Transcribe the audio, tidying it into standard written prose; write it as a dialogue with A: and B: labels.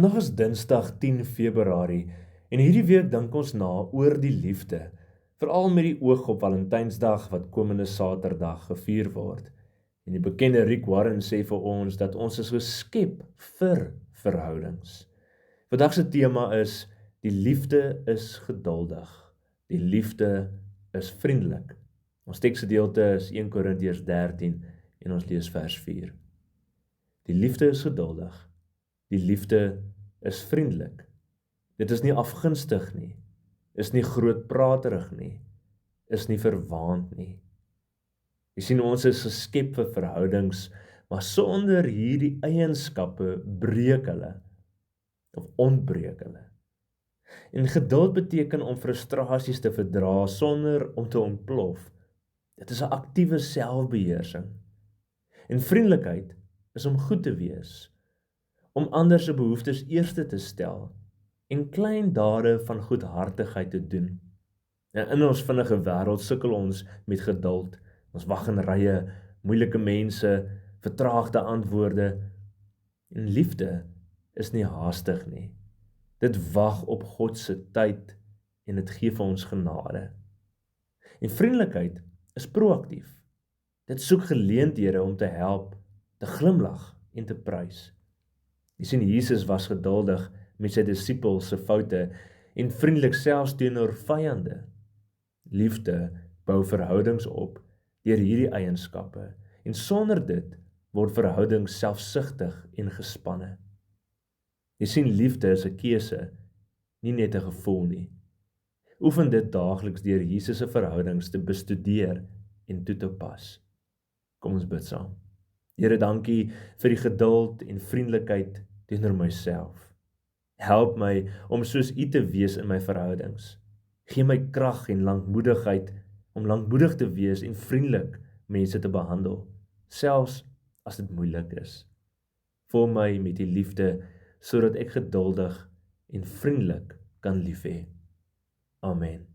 A: Vandag is Dinsdag 10 Februarie en hierdie week dink ons na oor die liefde, veral met die oog op Valentynsdag wat komende Saterdag gevier word. En die bekende Rick Warren sê vir ons dat ons is geskep vir verhoudings. Vandag se tema is die liefde is geduldig. Die liefde is vriendelik. Ons teksgedeelte is 1 Korintiërs 13 en ons lees vers 4. Die liefde is geduldig. Die liefde is vriendelik. Dit is nie afgunstig nie, is nie grootpraterig nie, is nie verwaand nie. Jy sien, ons is geskep vir verhoudings, maar sonder hierdie eienskappe breek hulle, of ontbreek hulle. En geduld beteken om frustrasies te verdra sonder om te ontplof. Dit is 'n aktiewe selfbeheersing. En vriendelikheid is om goed te wees, om ander se behoeftes eerste te stel en klein dade van goedhartigheid te doen. En in ons vinnige wêreld sukkel ons met geduld. Ons wag in rye, moeilike mense, vertraagde antwoorde. En liefde is nie haastig nie. Dit wag op God se tyd en dit gee vir ons genade. En vriendelikheid is proaktief. Dit soek geleenthede om te help, te glimlag en te prys. Jy sien, Jesus was geduldig met sy disippels se foute en vriendelik selfs teenoor vyande. Liefde bou verhoudings op deur hierdie eienskappe en sonder dit word verhoudings selfsugtig en gespanne. Jy sien, liefde is 'n keuse, nie net 'n gevoel nie. Oefen dit daagliks deur Jesus se verhoudings te bestudeer en toe te pas. Kom ons bid saam. Here, dankie vir die geduld en vriendelikheid teenoor myself. Help my om soos U te wees in my verhoudings. Gee my krag en lankmoedigheid om lankmoedig te wees en vriendelik mense te behandel, selfs as dit moeilik is. Vul my met die liefde sodat ek geduldig en vriendelik kan lief hê. Amen.